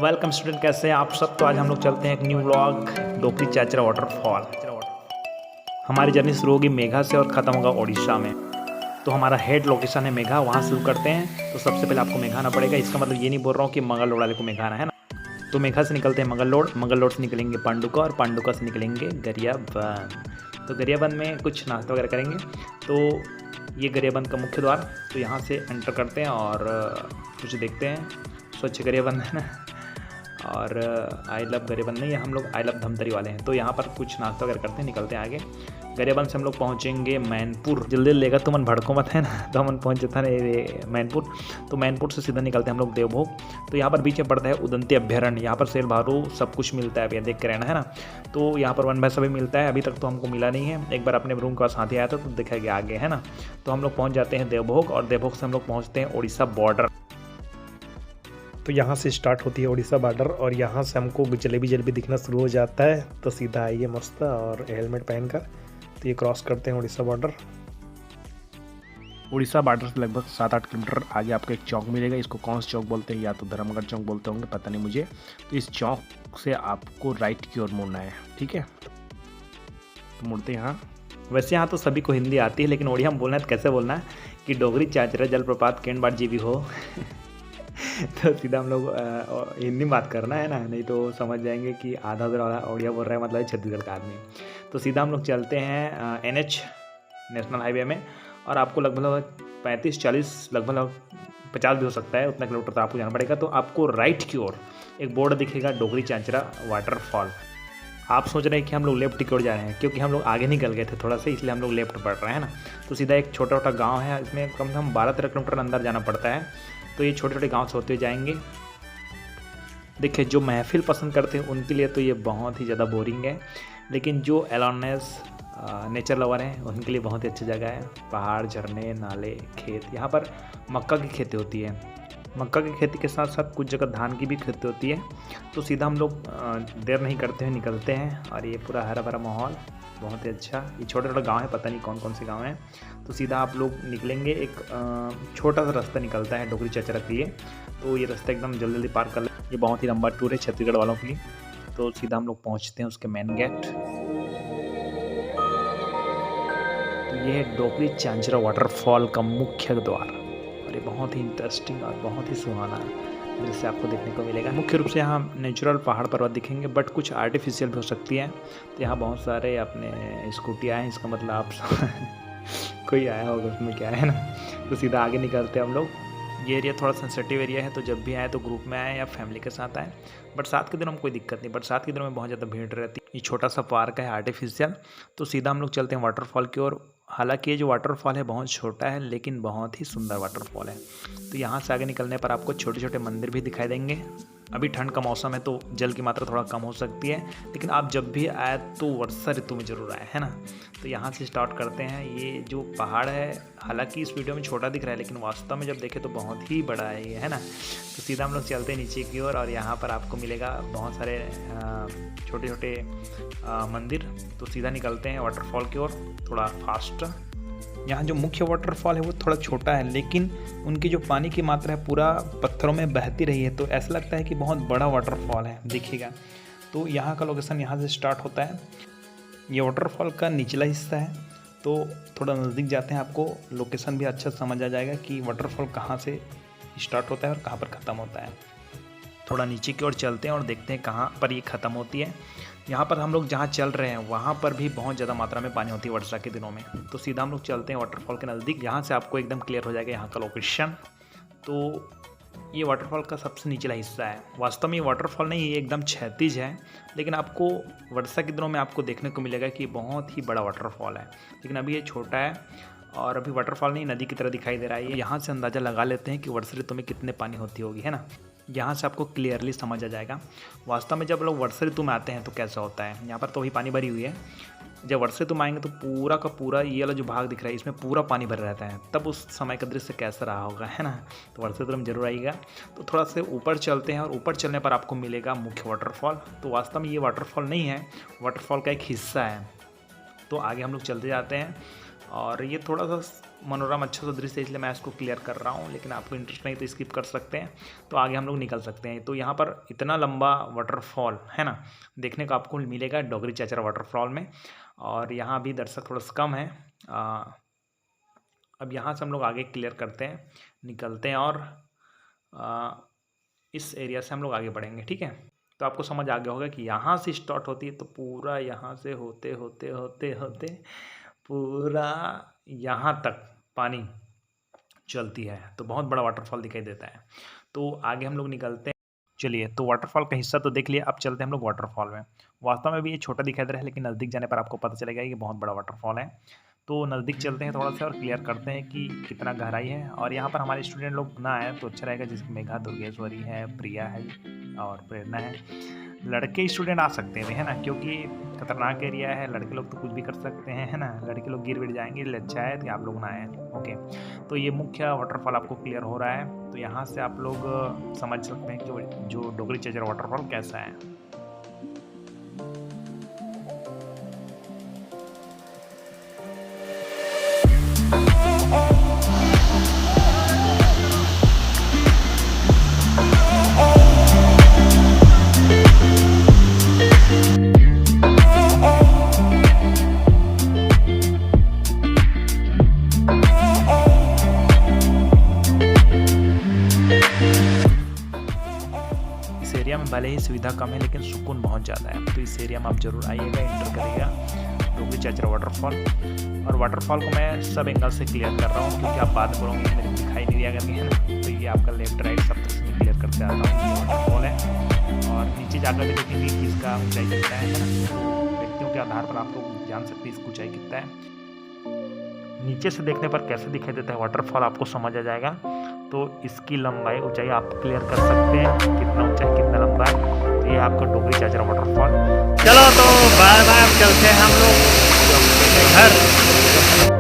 Welcome student, कैसे हैं आप सब। तो आज हम लोग चलते हैं एक न्यू व्लॉग डोकरी चाचरा वाटरफॉल। हमारी जर्नी शुरू होगी मेघा से और ख़त्म होगा उड़ीसा में। तो हमारा हेड लोकेशन है मेघा, वहाँ शुरू करते हैं। तो सबसे पहले आपको मेघा आना पड़ेगा। इसका मतलब ये नहीं बोल रहा हूँ कि मंगललोड वाले को मेघा आना है ना। तो मेघा से निकलते हैं मंगललोड से निकलेंगे पांडुका और पांडुका से निकलेंगे गरियाबंद। तो गरियाबंद में कुछ नाश्ता वगैरह करेंगे। तो ये गरियाबंद का मुख्य द्वार, तो यहाँ से एंटर करते हैं और कुछ देखते हैं। स्वच्छ गरियाबंद है ना, और आई लव गरियाबंद नहीं, हम लोग आई लव धमतरी वाले हैं। तो यहाँ पर कुछ नाश्ता वगैरह करते हैं, निकलते हैं आगे। गरियाबंद से हम लोग पहुँचेंगे मैनपुर। जल्दी लेगा तो मन भड़को मत है ना, तो हम पहुँच जाता है मैनपुर। तो मैनपुर से सीधा निकलते हैं हम लोग देवभोग। तो यहाँ पर बीच में पड़ता है उदंती अभ्यारण्य। यहाँ पर शेर भालू सब कुछ मिलता है, अभी देख के रहना है ना। तो यहाँ पर वन भैंस भी मिलता है, अभी तक तो हमको मिला नहीं है। एक बार अपने रूम के पास हाथी आया था तो देखा गया आगे है ना। तो हम लोग पहुँच जाते हैं देवभोग, और देवभोग से हम लोग पहुँचते हैं उड़ीसा बॉर्डर। तो यहाँ से स्टार्ट होती है उड़ीसा बॉर्डर, और यहाँ से हमको जलेबी दिखना शुरू हो जाता है। तो सीधा आइए मस्त और हेलमेट पहनकर। तो ये क्रॉस करते हैं उड़ीसा बॉर्डर। उड़ीसा बॉर्डर से लगभग 7-8 किलोमीटर आगे आपको एक चौक मिलेगा। इसको कौन सा चौक बोलते हैं, या तो धर्मगढ़ चौक बोलते होंगे, पता नहीं मुझे। तो इस चौक से आपको राइट की ओर मुड़ना है, ठीक है। तो मुड़ते हैं यहाँ। वैसे यहाँ तो सभी को हिंदी आती है, लेकिन उड़िया में बोलना है तो कैसे बोलना है कि डोगरी चाचरा जलप्रपात केंड बाट जीवी हो। तो सीधा हम लोग हिंदी में बात करना है ना, नहीं तो समझ जाएंगे कि आधा वाला उड़िया बोल रहा है, मतलब छत्तीसगढ़ का आदमी। तो सीधा हम लोग चलते हैं NH नेशनल हाईवे में, और आपको लगभग 35-40 लगभग 50 भी हो सकता है, उतना किलोमीटर तो आपको जाना पड़ेगा। तो आपको राइट की ओर एक बोर्ड दिखेगा डोगरी चाचरा वाटरफॉल। आप सोच रहे हैं कि हम लोग लेफ्ट की ओर जा रहे हैं, क्योंकि हम लोग आगे निकल गए थे थोड़ा सा, इसलिए हम लोग लेफ्ट बढ़ रहे हैं ना। तो सीधा एक छोटा गाँव है, इसमें कम से कम 12-13 किलोमीटर अंदर जाना पड़ता है। तो ये छोटे गांव से होते जाएंगे। देखिए, जो महफिल पसंद करते हैं उनके लिए तो ये बहुत ही ज़्यादा बोरिंग है, लेकिन जो एलोनेस नेचर लवर हैं उनके लिए बहुत ही अच्छी जगह है। पहाड़, झरने, नाले, खेत। यहाँ पर मक्का की खेती होती है। मक्का की खेती के साथ साथ कुछ जगह धान की भी खेती होती है। तो सीधा हम लोग देर नहीं करते हुए निकलते हैं, और ये पूरा हरा भरा माहौल बहुत ही अच्छा। ये छोटा गांव है, पता नहीं कौन कौन से गांव हैं। तो सीधा आप लोग निकलेंगे, एक छोटा सा रास्ता निकलता है डोगरी चाचरा के लिए। तो ये रास्ता एकदम जल्दी पार कर ले। ये बहुत ही लंबा टूर है छत्तीसगढ़ वालों के लिए। तो सीधा हम लोग पहुंचते हैं उसके मेन गेट। तो ये है डोगरी चांचरा वाटरफॉल का मुख्य द्वार, और ये बहुत ही इंटरेस्टिंग और बहुत ही सुहाना दृश्य आपको देखने को मिलेगा। मुख्य रूप से यहाँ नेचुरल पहाड़ पर्वत दिखेंगे, बट कुछ आर्टिफिशियल भी हो सकती है। तो यहाँ बहुत सारे अपने स्कूटी आए हैं, इसका मतलब आप कोई आया होगा उसमें, क्या है ना। तो सीधा आगे निकलते हैं हम लोग। ये एरिया थोड़ा सेंसिटिव एरिया है, तो जब भी आए तो ग्रुप में आए या फैमिली के साथ आए। बरसात के दिनों में कोई दिक्कत नहीं, बरसात के दिनों में बहुत ज़्यादा भीड़ रहती है। ये छोटा सा पार्क है आर्टिफिशियल। तो सीधा हम लोग चलते हैं वाटरफॉल की ओर। हालांकि ये जो वाटरफॉल है बहुत छोटा है, लेकिन बहुत ही सुंदर वाटरफॉल है। तो यहाँ से आगे निकलने पर आपको छोटे छोटे मंदिर भी दिखाई देंगे। अभी ठंड का मौसम है तो जल की मात्रा थोड़ा कम हो सकती है, लेकिन आप जब भी आए तो वर्षा ऋतु में ज़रूर आए, है ना। तो यहाँ से स्टार्ट करते हैं। ये जो पहाड़ है, हालांकि इस वीडियो में छोटा दिख रहा है, लेकिन वास्तव में जब देखें तो बहुत ही बड़ा है ये, है ना। तो सीधा हम लोग चलते हैं नीचे की ओर, और यहाँ पर आपको मिलेगा बहुत सारे छोटे छोटे मंदिर। तो सीधा निकलते हैं वाटरफॉल की ओर थोड़ा फास्ट। यहाँ जो मुख्य वाटरफॉल है वो थोड़ा छोटा है, लेकिन उनकी जो पानी की मात्रा है पूरा पत्थरों में बहती रही है, तो ऐसा लगता है कि बहुत बड़ा वाटरफॉल है, देखिएगा। तो यहाँ का लोकेशन यहाँ से स्टार्ट होता है। ये वाटरफॉल का निचला हिस्सा है, तो थोड़ा नज़दीक जाते हैं, आपको लोकेशन भी अच्छा समझ आ जाएगा कि वाटरफॉल कहाँ से स्टार्ट होता है और कहाँ पर ख़त्म होता है। थोड़ा नीचे की ओर चलते हैं और देखते हैं कहाँ पर ये ख़त्म होती है। यहाँ पर हम लोग जहाँ चल रहे हैं वहाँ पर भी बहुत ज़्यादा मात्रा में पानी होती है वर्षा के दिनों में। तो सीधा हम लोग चलते हैं वाटरफॉल के नज़दीक। यहाँ से आपको एकदम क्लियर हो जाएगा यहाँ का लोकेशन। तो ये वाटरफॉल का सबसे निचला हिस्सा है। वास्तव में ये वाटरफॉल नहीं, ये एकदम क्षैतिज है, लेकिन आपको वर्षा के दिनों में आपको देखने को मिलेगा कि बहुत ही बड़ा वाटरफॉल है। लेकिन अभी ये छोटा है, और अभी वाटरफॉल नहीं, नदी की तरह दिखाई दे रहा है। यहाँ से अंदाज़ा लगा लेते हैं कि वर्षा ऋतु में कितने पानी होती होगी, है ना। यहाँ से आपको क्लियरली समझ आ जाएगा। वास्तव में जब लोग वर्षा ऋतु में आते हैं तो कैसा होता है। यहाँ पर तो वही पानी भरी हुई है। जब वर्षा ऋतु में आएंगे तो पूरा का पूरा ये वाला जो भाग दिख रहा है इसमें पूरा पानी भर रहता है, तब उस समय का दृश्य कैसा रहा होगा, है ना। तो वर्षा ऋतु में जरूर आइएगा। तो थोड़ा से ऊपर चलते हैं, और ऊपर चलने पर आपको मिलेगा मुख्य वाटरफॉल। तो वास्तव में ये वाटरफॉल नहीं है, वाटरफॉल का एक हिस्सा है। तो आगे हम लोग चलते जाते हैं, और ये थोड़ा सा मनोरम अच्छा सा दृश्य है, इसलिए मैं इसको क्लियर कर रहा हूँ, लेकिन आपको इंटरेस्ट नहीं तो स्किप कर सकते हैं। तो आगे हम लोग निकल सकते हैं। तो यहाँ पर इतना लंबा वाटरफॉल है ना, देखने को आपको मिलेगा डोगरी चाचरा वाटरफॉल में। और यहाँ भी दर्शक थोड़ा सा कम है। अब यहाँ से हम लोग आगे क्लियर करते हैं, निकलते हैं और इस एरिया से हम लोग आगे बढ़ेंगे। ठीक है, तो आपको समझ आ गया होगा कि यहाँ से स्टार्ट होती है, तो पूरा यहाँ से होते होते होते होते पूरा यहाँ तक पानी चलती है। तो बहुत बड़ा वाटरफॉल दिखाई देता है। तो आगे हम लोग निकलते हैं। चलिए, तो वाटरफॉल का हिस्सा तो देख लिया, अब चलते हैं हम लोग वाटरफॉल में। वास्तव में भी ये छोटा दिखाई दे रहा है, लेकिन नज़दीक जाने पर आपको पता चलेगा कि बहुत बड़ा वाटरफॉल है। तो नज़दीक चलते हैं थोड़ा सा और क्लियर करते हैं कि कितना गहराई है। और यहाँ पर हमारे स्टूडेंट लोग ना आए तो अच्छा रहेगा, जिसमें मेघा दुर्गेश्वरी है, प्रिया है और प्रेरणा है। लड़के स्टूडेंट आ सकते हैं, है ना, क्योंकि खतरनाक एरिया है। लड़के लोग तो कुछ भी कर सकते हैं, है ना, लड़के लोग गिर विर जाएंगे, इसलिए अच्छा है कि आप लोग ना आए। ओके, तो ये मुख्य वाटरफॉल आपको क्लियर हो रहा है। तो यहाँ से आप लोग समझ सकते हैं कि जो डोगरी चाचरा वाटरफॉल कैसा है। इस एरिया में भले ही सुविधा कम है, लेकिन सुकून बहुत ज़्यादा है। तो इस एरिया में आप जरूर आइएगा, एंटर करिएगा डोगरी चाचरा वाटरफॉल। और वाटरफॉल को मैं सब एंगल से क्लियर कर रहा हूँ, क्योंकि आप बाद में बोलोगे मेरे को दिखाई नहीं दिया करके, है ना। तो ये आपका लेफ्ट राइट सब तरफ से क्लियर करते आता हूँ। ये वाटरफॉल है और नीचे जाकर भी देखेंगे कि इसका ऊँचाई कितना है ना। व्यक्तियों के आधार पर आप लोग जान सकते हैं इसकी ऊँचाई कितना है। नीचे से देखने पर कैसे दिखाई देता है वाटरफॉल आपको समझ आ जाएगा। तो इसकी लंबाई ऊंचाई आप क्लियर कर सकते हैं, कितना ऊंचाई कितना लंबा है। तो ये आपका डोगरी चाचरा वाटरफॉल। चलो तो बाय बाय, चलते हैं हम लोग घर।